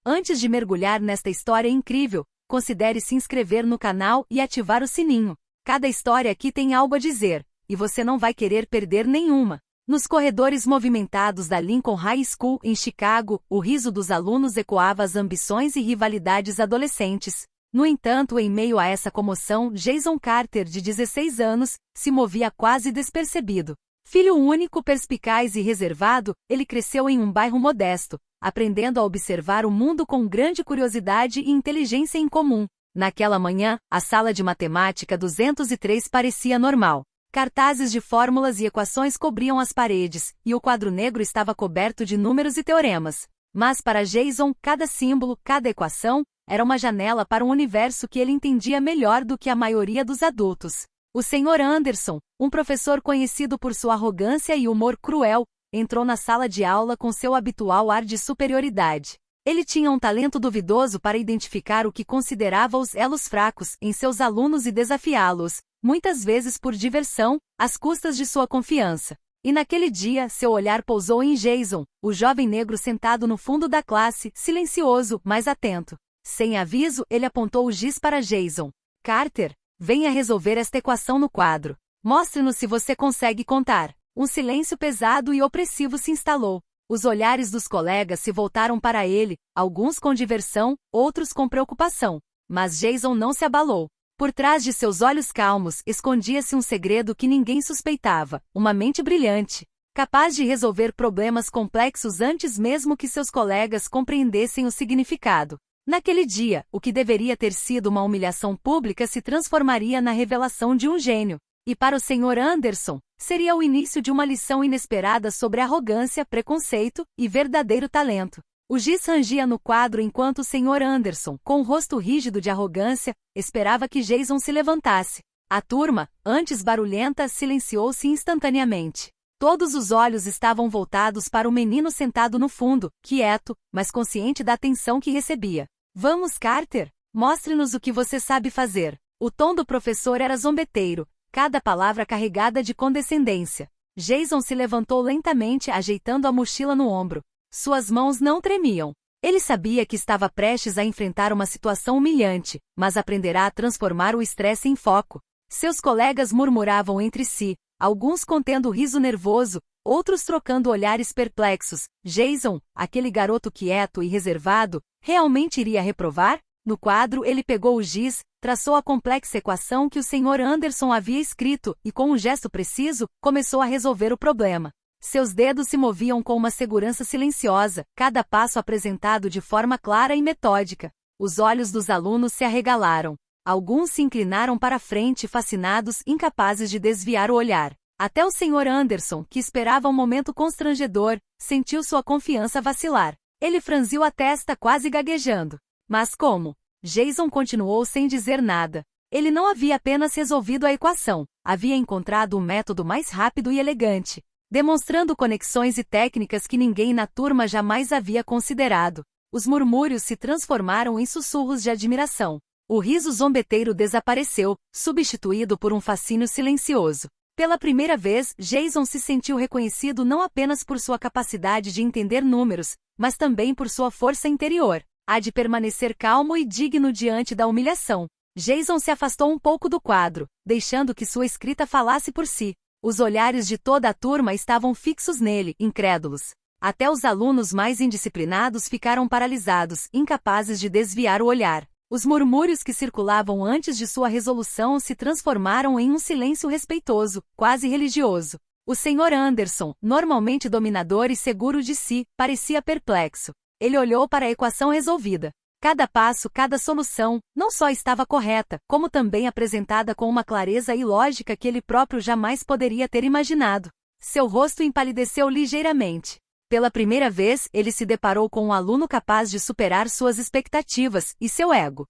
Antes de mergulhar nesta história incrível, considere se inscrever no canal e ativar o sininho. Cada história aqui tem algo a dizer, e você não vai querer perder nenhuma. Nos corredores movimentados da Lincoln High School, em Chicago, o riso dos alunos ecoava as ambições e rivalidades adolescentes. No entanto, em meio a essa comoção, Jason Carter, de 16 anos, se movia quase despercebido. Filho único, perspicaz e reservado, ele cresceu em um bairro modesto, aprendendo a observar o mundo com grande curiosidade e inteligência em comum. Naquela manhã, a sala de matemática 203 parecia normal. Cartazes de fórmulas e equações cobriam as paredes, e o quadro negro estava coberto de números e teoremas. Mas para Jason, cada símbolo, cada equação, era uma janela para um universo que ele entendia melhor do que a maioria dos adultos. O Sr. Anderson, um professor conhecido por sua arrogância e humor cruel, entrou na sala de aula com seu habitual ar de superioridade. Ele tinha um talento duvidoso para identificar o que considerava os elos fracos em seus alunos e desafiá-los, muitas vezes por diversão, às custas de sua confiança. E naquele dia, seu olhar pousou em Jason, o jovem negro sentado no fundo da classe, silencioso, mas atento. Sem aviso, ele apontou o giz para Jason. Carter, venha resolver esta equação no quadro. Mostre-nos se você consegue contar. Um silêncio pesado e opressivo se instalou. Os olhares dos colegas se voltaram para ele, alguns com diversão, outros com preocupação. Mas Jason não se abalou. Por trás de seus olhos calmos, escondia-se um segredo que ninguém suspeitava, uma mente brilhante, capaz de resolver problemas complexos antes mesmo que seus colegas compreendessem o significado. Naquele dia, o que deveria ter sido uma humilhação pública se transformaria na revelação de um gênio. E para o Sr. Anderson, seria o início de uma lição inesperada sobre arrogância, preconceito e verdadeiro talento. O giz rangia no quadro enquanto o Sr. Anderson, com o rosto rígido de arrogância, esperava que Jason se levantasse. A turma, antes barulhenta, silenciou-se instantaneamente. Todos os olhos estavam voltados para o menino sentado no fundo, quieto, mas consciente da atenção que recebia. Vamos, Carter, mostre-nos o que você sabe fazer. O tom do professor era zombeteiro, cada palavra carregada de condescendência. Jason se levantou lentamente, ajeitando a mochila no ombro. Suas mãos não tremiam. Ele sabia que estava prestes a enfrentar uma situação humilhante, mas aprenderá a transformar o estresse em foco. Seus colegas murmuravam entre si, alguns contendo riso nervoso, outros trocando olhares perplexos. Jason, aquele garoto quieto e reservado, realmente iria reprovar? No quadro, ele pegou o giz, traçou a complexa equação que o Sr. Anderson havia escrito e, com um gesto preciso, começou a resolver o problema. Seus dedos se moviam com uma segurança silenciosa, cada passo apresentado de forma clara e metódica. Os olhos dos alunos se arregalaram. Alguns se inclinaram para a frente, fascinados, incapazes de desviar o olhar. Até o Sr. Anderson, que esperava um momento constrangedor, sentiu sua confiança vacilar. Ele franziu a testa, quase gaguejando. Mas como? Jason continuou sem dizer nada. Ele não havia apenas resolvido a equação, havia encontrado um método mais rápido e elegante, demonstrando conexões e técnicas que ninguém na turma jamais havia considerado. Os murmúrios se transformaram em sussurros de admiração. O riso zombeteiro desapareceu, substituído por um fascínio silencioso. Pela primeira vez, Jason se sentiu reconhecido não apenas por sua capacidade de entender números, mas também por sua força interior, a de permanecer calmo e digno diante da humilhação. Jason se afastou um pouco do quadro, deixando que sua escrita falasse por si. Os olhares de toda a turma estavam fixos nele, incrédulos. Até os alunos mais indisciplinados ficaram paralisados, incapazes de desviar o olhar. Os murmúrios que circulavam antes de sua resolução se transformaram em um silêncio respeitoso, quase religioso. O Sr. Anderson, normalmente dominador e seguro de si, parecia perplexo. Ele olhou para a equação resolvida. Cada passo, cada solução, não só estava correta, como também apresentada com uma clareza e lógica que ele próprio jamais poderia ter imaginado. Seu rosto empalideceu ligeiramente. Pela primeira vez, ele se deparou com um aluno capaz de superar suas expectativas e seu ego.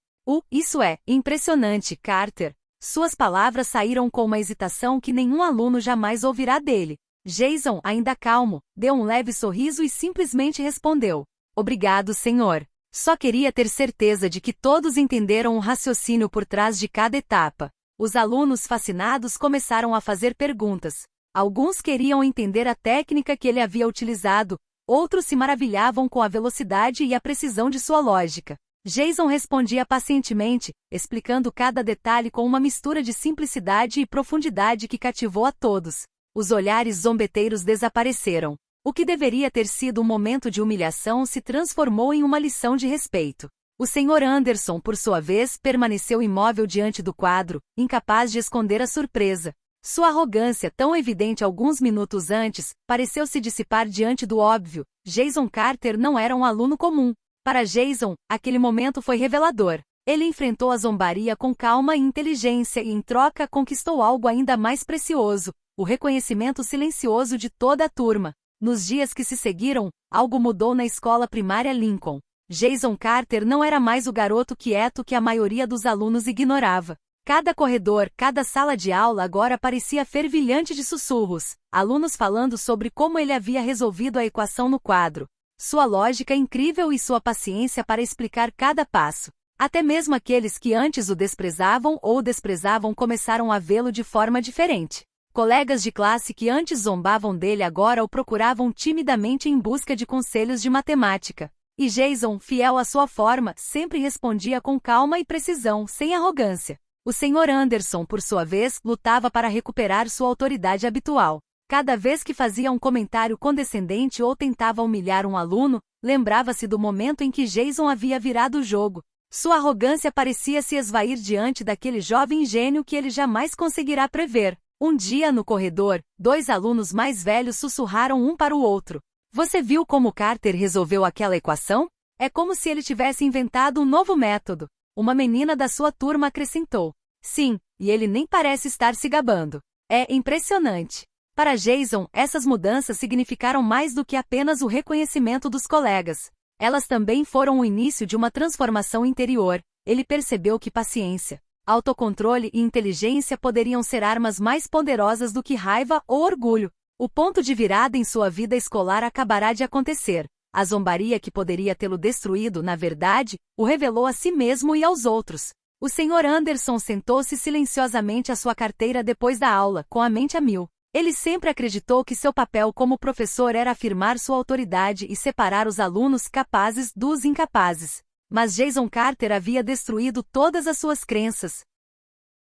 Isso é impressionante, Carter. Suas palavras saíram com uma hesitação que nenhum aluno jamais ouvirá dele. Jason, ainda calmo, deu um leve sorriso e simplesmente respondeu: Obrigado, senhor. Só queria ter certeza de que todos entenderam o raciocínio por trás de cada etapa. Os alunos fascinados começaram a fazer perguntas. Alguns queriam entender a técnica que ele havia utilizado, Outros se maravilhavam com a velocidade e a precisão de sua lógica. Jason respondia pacientemente, explicando cada detalhe com uma mistura de simplicidade e profundidade que cativou a todos. Os olhares zombeteiros desapareceram. O que deveria ter sido um momento de humilhação se transformou em uma lição de respeito. O Sr. Anderson, por sua vez, permaneceu imóvel diante do quadro, incapaz de esconder a surpresa. Sua arrogância, tão evidente alguns minutos antes, pareceu se dissipar diante do óbvio. Jason Carter não era um aluno comum. Para Jason, aquele momento foi revelador. Ele enfrentou a zombaria com calma e inteligência e, em troca, conquistou algo ainda mais precioso: o reconhecimento silencioso de toda a turma. Nos dias que se seguiram, algo mudou na escola primária Lincoln. Jason Carter não era mais o garoto quieto que a maioria dos alunos ignorava. Cada corredor, cada sala de aula agora parecia fervilhante de sussurros, alunos falando sobre como ele havia resolvido a equação no quadro, sua lógica incrível e sua paciência para explicar cada passo. Até mesmo aqueles que antes o desprezavam ou o desprezavam começaram a vê-lo de forma diferente. Colegas de classe que antes zombavam dele agora o procuravam timidamente em busca de conselhos de matemática. E Jason, fiel à sua forma, sempre respondia com calma e precisão, sem arrogância. O Sr. Anderson, por sua vez, lutava para recuperar sua autoridade habitual. Cada vez que fazia um comentário condescendente ou tentava humilhar um aluno, lembrava-se do momento em que Jason havia virado o jogo. Sua arrogância parecia se esvair diante daquele jovem gênio que ele jamais conseguirá prever. Um dia no corredor, dois alunos mais velhos sussurraram um para o outro. Você viu como Carter resolveu aquela equação? É como se ele tivesse inventado um novo método. Uma menina da sua turma acrescentou. Sim, e ele nem parece estar se gabando. É impressionante. Para Jason, essas mudanças significaram mais do que apenas o reconhecimento dos colegas. Elas também foram o início de uma transformação interior. Ele percebeu que paciência, autocontrole e inteligência poderiam ser armas mais poderosas do que raiva ou orgulho. O ponto de virada em sua vida escolar acabará de acontecer. A zombaria que poderia tê-lo destruído, na verdade, o revelou a si mesmo e aos outros. O Sr. Anderson sentou-se silenciosamente à sua carteira depois da aula, com a mente a mil. Ele sempre acreditou que seu papel como professor era afirmar sua autoridade e separar os alunos capazes dos incapazes. Mas Jason Carter havia destruído todas as suas crenças.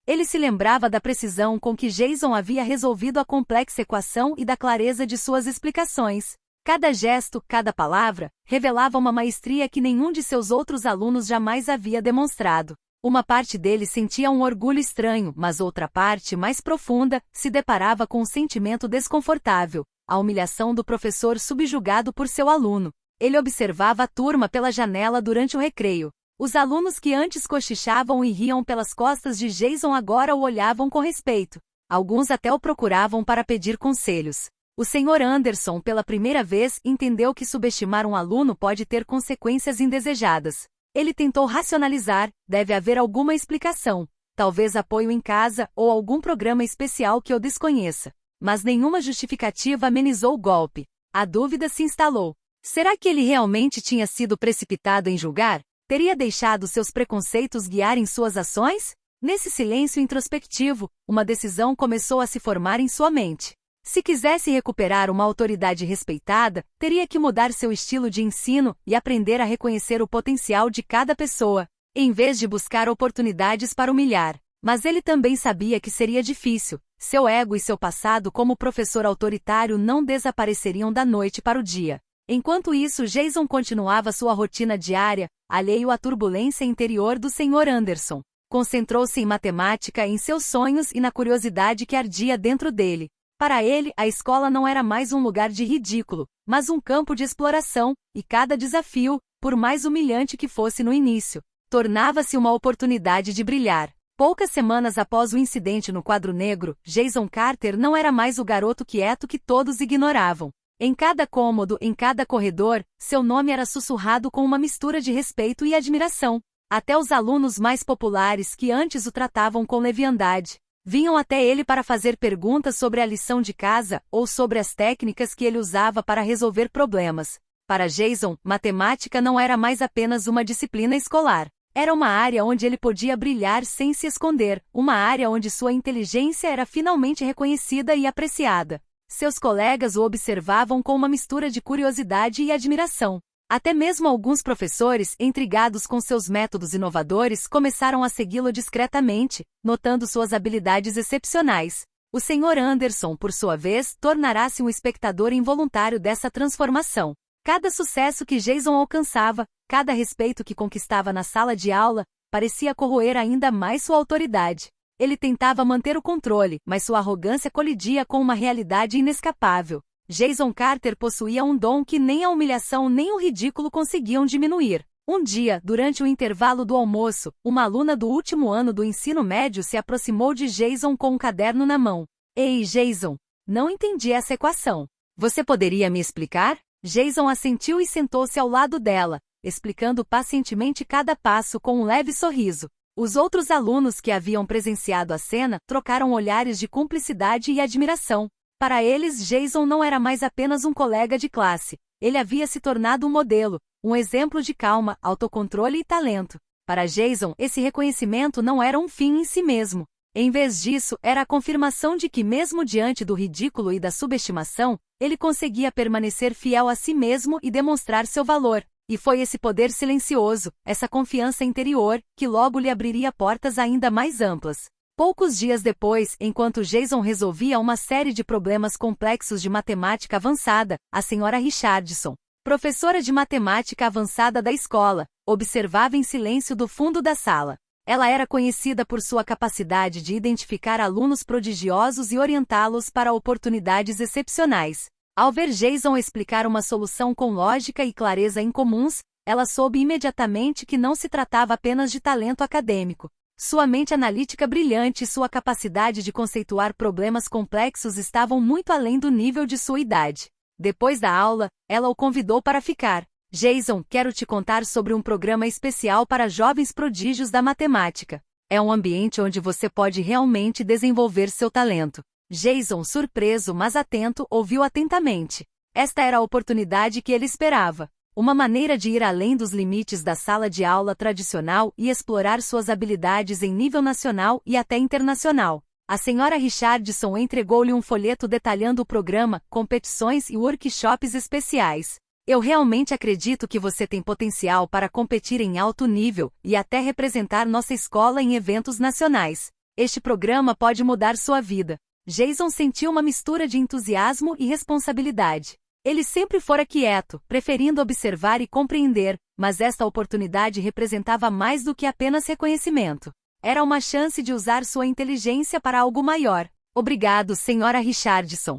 Ele se lembrava da precisão com que Jason havia resolvido a complexa equação e da clareza de suas explicações. Cada gesto, cada palavra, revelava uma maestria que nenhum de seus outros alunos jamais havia demonstrado. Uma parte dele sentia um orgulho estranho, mas outra parte, mais profunda, se deparava com um sentimento desconfortável: a humilhação do professor subjugado por seu aluno. Ele observava a turma pela janela durante o recreio. Os alunos que antes cochichavam e riam pelas costas de Jason agora o olhavam com respeito. Alguns até o procuravam para pedir conselhos. O Sr. Anderson, pela primeira vez, entendeu que subestimar um aluno pode ter consequências indesejadas. Ele tentou racionalizar: deve haver alguma explicação, talvez apoio em casa ou algum programa especial que eu desconheça. Mas nenhuma justificativa amenizou o golpe. A dúvida se instalou. Será que ele realmente tinha sido precipitado em julgar? Teria deixado seus preconceitos guiarem suas ações? Nesse silêncio introspectivo, uma decisão começou a se formar em sua mente. Se quisesse recuperar uma autoridade respeitada, teria que mudar seu estilo de ensino e aprender a reconhecer o potencial de cada pessoa, em vez de buscar oportunidades para humilhar. Mas ele também sabia que seria difícil. Seu ego e seu passado como professor autoritário não desapareceriam da noite para o dia. Enquanto isso, Jason continuava sua rotina diária, alheio à turbulência interior do Sr. Anderson. Concentrou-se em matemática, em seus sonhos e na curiosidade que ardia dentro dele. Para ele, a escola não era mais um lugar de ridículo, mas um campo de exploração, e cada desafio, por mais humilhante que fosse no início, tornava-se uma oportunidade de brilhar. Poucas semanas após o incidente no quadro negro, Jason Carter não era mais o garoto quieto que todos ignoravam. Em cada cômodo, em cada corredor, seu nome era sussurrado com uma mistura de respeito e admiração. Até os alunos mais populares que antes o tratavam com leviandade vinham até ele para fazer perguntas sobre a lição de casa ou sobre as técnicas que ele usava para resolver problemas. Para Jason, matemática não era mais apenas uma disciplina escolar. Era uma área onde ele podia brilhar sem se esconder, uma área onde sua inteligência era finalmente reconhecida e apreciada. Seus colegas o observavam com uma mistura de curiosidade e admiração. Até mesmo alguns professores, intrigados com seus métodos inovadores, começaram a segui-lo discretamente, notando suas habilidades excepcionais. O Sr. Anderson, por sua vez, tornará-se um espectador involuntário dessa transformação. Cada sucesso que Jason alcançava, cada respeito que conquistava na sala de aula, parecia corroer ainda mais sua autoridade. Ele tentava manter o controle, mas sua arrogância colidia com uma realidade inescapável. Jason Carter possuía um dom que nem a humilhação nem o ridículo conseguiam diminuir. Um dia, durante o intervalo do almoço, uma aluna do último ano do ensino médio se aproximou de Jason com um caderno na mão. Ei, Jason, não entendi essa equação. Você poderia me explicar? Jason assentiu e sentou-se ao lado dela, explicando pacientemente cada passo com um leve sorriso. Os outros alunos que haviam presenciado a cena trocaram olhares de cumplicidade e admiração. Para eles, Jason não era mais apenas um colega de classe. Ele havia se tornado um modelo, um exemplo de calma, autocontrole e talento. Para Jason, esse reconhecimento não era um fim em si mesmo. Em vez disso, era a confirmação de que, mesmo diante do ridículo e da subestimação, ele conseguia permanecer fiel a si mesmo e demonstrar seu valor. E foi esse poder silencioso, essa confiança interior, que logo lhe abriria portas ainda mais amplas. Poucos dias depois, enquanto Jason resolvia uma série de problemas complexos de matemática avançada, a Sra. Richardson, professora de matemática avançada da escola, observava em silêncio do fundo da sala. Ela era conhecida por sua capacidade de identificar alunos prodigiosos e orientá-los para oportunidades excepcionais. Ao ver Jason explicar uma solução com lógica e clareza incomuns, ela soube imediatamente que não se tratava apenas de talento acadêmico. Sua mente analítica brilhante e sua capacidade de conceituar problemas complexos estavam muito além do nível de sua idade. Depois da aula, ela o convidou para ficar. Jason, quero te contar sobre um programa especial para jovens prodígios da matemática. É um ambiente onde você pode realmente desenvolver seu talento. Jason, surpreso mas atento, ouviu atentamente. Esta era a oportunidade que ele esperava. Uma maneira de ir além dos limites da sala de aula tradicional e explorar suas habilidades em nível nacional e até internacional. A Sra. Richardson entregou-lhe um folheto detalhando o programa, competições e workshops especiais. Eu realmente acredito que você tem potencial para competir em alto nível e até representar nossa escola em eventos nacionais. Este programa pode mudar sua vida. Jason sentiu uma mistura de entusiasmo e responsabilidade. Ele sempre fora quieto, preferindo observar e compreender, mas esta oportunidade representava mais do que apenas reconhecimento. Era uma chance de usar sua inteligência para algo maior. Obrigado, Sra. Richardson.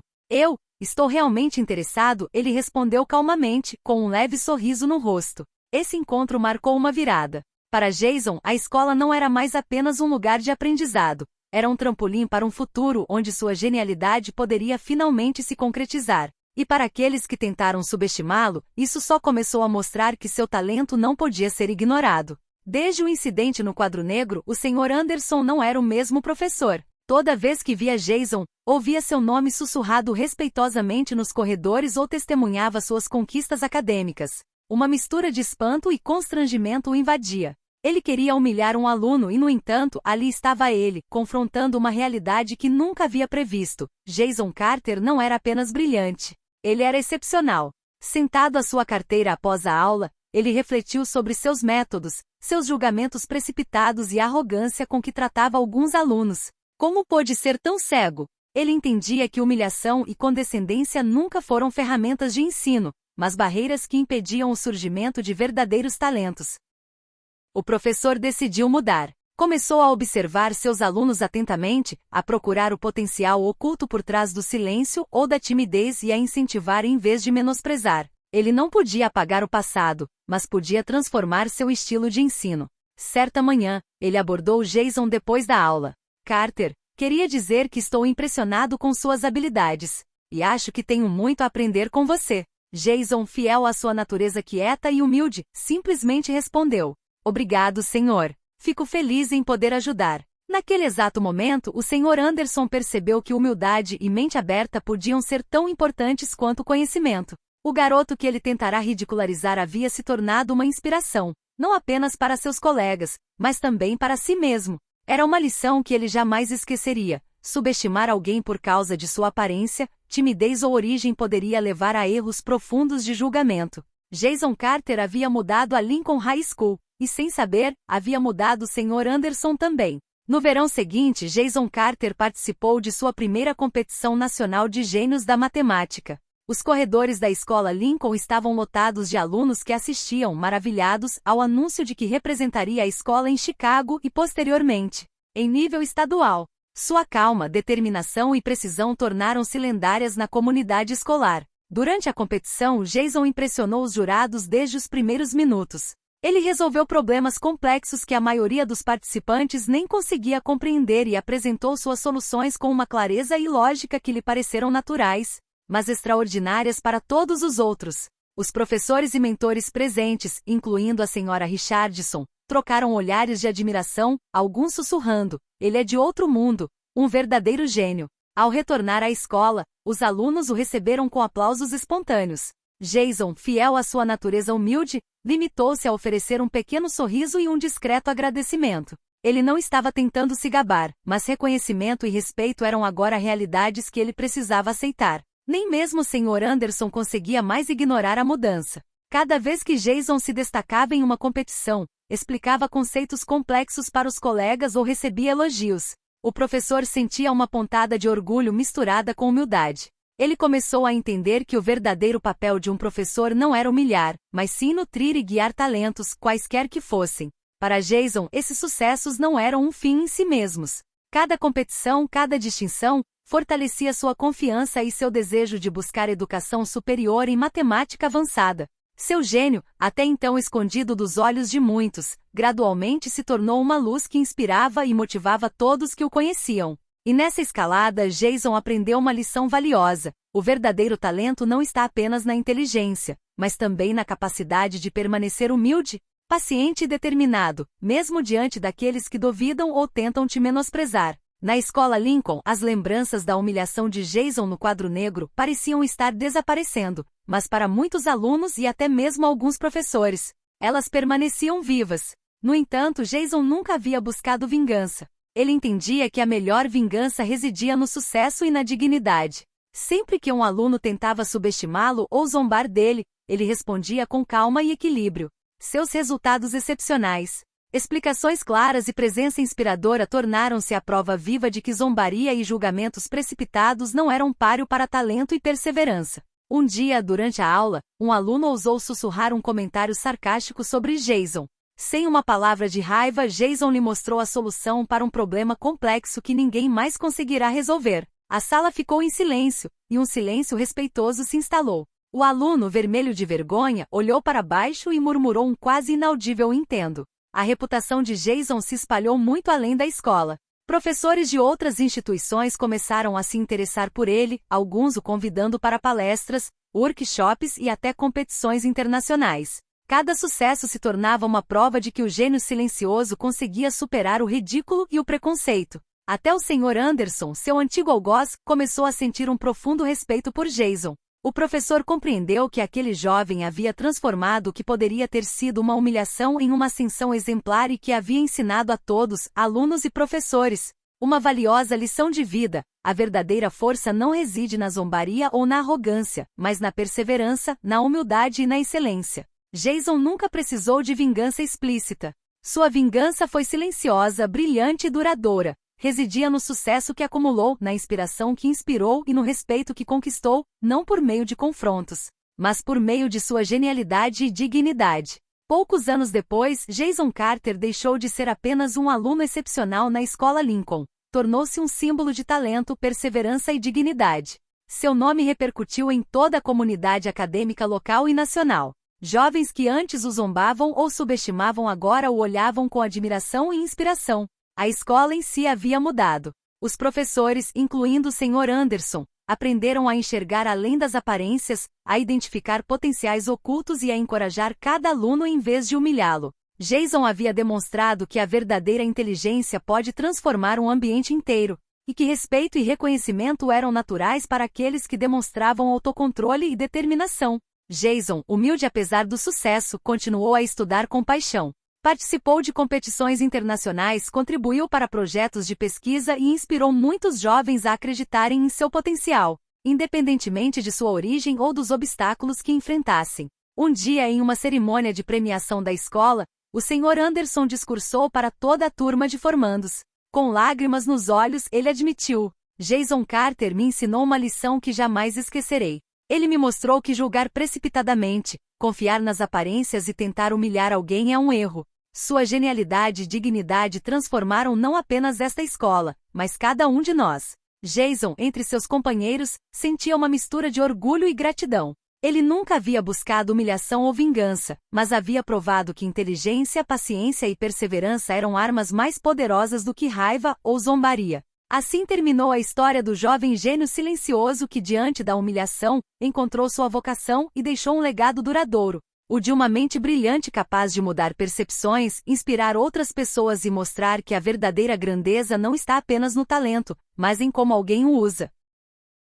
Estou realmente interessado, ele respondeu calmamente, com um leve sorriso no rosto. Esse encontro marcou uma virada. Para Jason, a escola não era mais apenas um lugar de aprendizado. Era um trampolim para um futuro onde sua genialidade poderia finalmente se concretizar. E para aqueles que tentaram subestimá-lo, isso só começou a mostrar que seu talento não podia ser ignorado. Desde o incidente no quadro negro, o Sr. Anderson não era o mesmo professor. Toda vez que via Jason, ouvia seu nome sussurrado respeitosamente nos corredores ou testemunhava suas conquistas acadêmicas. Uma mistura de espanto e constrangimento o invadia. Ele queria humilhar um aluno e, no entanto, ali estava ele, confrontando uma realidade que nunca havia previsto. Jason Carter não era apenas brilhante. Ele era excepcional. Sentado à sua carteira após a aula, ele refletiu sobre seus métodos, seus julgamentos precipitados e a arrogância com que tratava alguns alunos. Como pôde ser tão cego? Ele entendia que humilhação e condescendência nunca foram ferramentas de ensino, mas barreiras que impediam o surgimento de verdadeiros talentos. O professor decidiu mudar. Começou a observar seus alunos atentamente, a procurar o potencial oculto por trás do silêncio ou da timidez e a incentivar em vez de menosprezar. Ele não podia apagar o passado, mas podia transformar seu estilo de ensino. Certa manhã, ele abordou Jason depois da aula. Carter, queria dizer que estou impressionado com suas habilidades. E acho que tenho muito a aprender com você. Jason, fiel à sua natureza quieta e humilde, simplesmente respondeu. Obrigado, senhor. Fico feliz em poder ajudar. Naquele exato momento, o Sr. Anderson percebeu que humildade e mente aberta podiam ser tão importantes quanto o conhecimento. O garoto que ele tentará ridicularizar havia se tornado uma inspiração, não apenas para seus colegas, mas também para si mesmo. Era uma lição que ele jamais esqueceria. Subestimar alguém por causa de sua aparência, timidez ou origem poderia levar a erros profundos de julgamento. Jason Carter havia mudado a Lincoln High School, e sem saber, havia mudado o Sr. Anderson também. No verão seguinte, Jason Carter participou de sua primeira competição nacional de gênios da matemática. Os corredores da escola Lincoln estavam lotados de alunos que assistiam, maravilhados, ao anúncio de que representaria a escola em Chicago e, posteriormente, em nível estadual. Sua calma, determinação e precisão tornaram-se lendárias na comunidade escolar. Durante a competição, Jason impressionou os jurados desde os primeiros minutos. Ele resolveu problemas complexos que a maioria dos participantes nem conseguia compreender e apresentou suas soluções com uma clareza e lógica que lhe pareceram naturais, mas extraordinárias para todos os outros. Os professores e mentores presentes, incluindo a senhora Richardson, trocaram olhares de admiração, alguns sussurrando: "Ele é de outro mundo, um verdadeiro gênio." Ao retornar à escola, os alunos o receberam com aplausos espontâneos. Jason, fiel à sua natureza humilde, limitou-se a oferecer um pequeno sorriso e um discreto agradecimento. Ele não estava tentando se gabar, mas reconhecimento e respeito eram agora realidades que ele precisava aceitar. Nem mesmo o Sr. Anderson conseguia mais ignorar a mudança. Cada vez que Jason se destacava em uma competição, explicava conceitos complexos para os colegas ou recebia elogios, o professor sentia uma pontada de orgulho misturada com humildade. Ele começou a entender que o verdadeiro papel de um professor não era humilhar, mas sim nutrir e guiar talentos, quaisquer que fossem. Para Jason, esses sucessos não eram um fim em si mesmos. Cada competição, cada distinção, fortalecia sua confiança e seu desejo de buscar educação superior em matemática avançada. Seu gênio, até então escondido dos olhos de muitos, gradualmente se tornou uma luz que inspirava e motivava todos que o conheciam. E nessa escalada, Jason aprendeu uma lição valiosa: o verdadeiro talento não está apenas na inteligência, mas também na capacidade de permanecer humilde, paciente e determinado, mesmo diante daqueles que duvidam ou tentam te menosprezar. Na escola Lincoln, as lembranças da humilhação de Jason no quadro negro pareciam estar desaparecendo, mas para muitos alunos e até mesmo alguns professores, elas permaneciam vivas. No entanto, Jason nunca havia buscado vingança. Ele entendia que a melhor vingança residia no sucesso e na dignidade. Sempre que um aluno tentava subestimá-lo ou zombar dele, ele respondia com calma e equilíbrio. Seus resultados excepcionais, explicações claras e presença inspiradora tornaram-se a prova viva de que zombaria e julgamentos precipitados não eram páreo para talento e perseverança. Um dia, durante a aula, um aluno ousou sussurrar um comentário sarcástico sobre Jason. Sem uma palavra de raiva, Jason lhe mostrou a solução para um problema complexo que ninguém mais conseguirá resolver. A sala ficou em silêncio, e um silêncio respeitoso se instalou. O aluno, vermelho de vergonha, olhou para baixo e murmurou um quase inaudível "entendo". A reputação de Jason se espalhou muito além da escola. Professores de outras instituições começaram a se interessar por ele, alguns o convidando para palestras, workshops e até competições internacionais. Cada sucesso se tornava uma prova de que o gênio silencioso conseguia superar o ridículo e o preconceito. Até o Sr. Anderson, seu antigo algoz, começou a sentir um profundo respeito por Jason. O professor compreendeu que aquele jovem havia transformado o que poderia ter sido uma humilhação em uma ascensão exemplar e que havia ensinado a todos, alunos e professores, uma valiosa lição de vida. A verdadeira força não reside na zombaria ou na arrogância, mas na perseverança, na humildade e na excelência. Jason nunca precisou de vingança explícita. Sua vingança foi silenciosa, brilhante e duradoura. Residia no sucesso que acumulou, na inspiração que inspirou e no respeito que conquistou, não por meio de confrontos, mas por meio de sua genialidade e dignidade. Poucos anos depois, Jason Carter deixou de ser apenas um aluno excepcional na escola Lincoln. Tornou-se um símbolo de talento, perseverança e dignidade. Seu nome repercutiu em toda a comunidade acadêmica local e nacional. Jovens que antes o zombavam ou subestimavam agora o olhavam com admiração e inspiração. A escola em si havia mudado. Os professores, incluindo o Sr. Anderson, aprenderam a enxergar além das aparências, a identificar potenciais ocultos e a encorajar cada aluno em vez de humilhá-lo. Jason havia demonstrado que a verdadeira inteligência pode transformar um ambiente inteiro, e que respeito e reconhecimento eram naturais para aqueles que demonstravam autocontrole e determinação. Jason, humilde apesar do sucesso, continuou a estudar com paixão. Participou de competições internacionais, contribuiu para projetos de pesquisa e inspirou muitos jovens a acreditarem em seu potencial. independentemente de sua origem ou dos obstáculos que enfrentassem. Um dia, em uma cerimônia de premiação da escola, o Sr. Anderson discursou para toda a turma de formandos. Com lágrimas nos olhos, ele admitiu: Jason Carter me ensinou uma lição que jamais esquecerei. Ele me mostrou que julgar precipitadamente, confiar nas aparências e tentar humilhar alguém é um erro. Sua genialidade e dignidade transformaram não apenas esta escola, mas cada um de nós. Jason, entre seus companheiros, sentia uma mistura de orgulho e gratidão. Ele nunca havia buscado humilhação ou vingança, mas havia provado que inteligência, paciência e perseverança eram armas mais poderosas do que raiva ou zombaria. Assim terminou a história do jovem gênio silencioso que, diante da humilhação, encontrou sua vocação e deixou um legado duradouro. O de uma mente brilhante capaz de mudar percepções, inspirar outras pessoas e mostrar que a verdadeira grandeza não está apenas no talento, mas em como alguém o usa.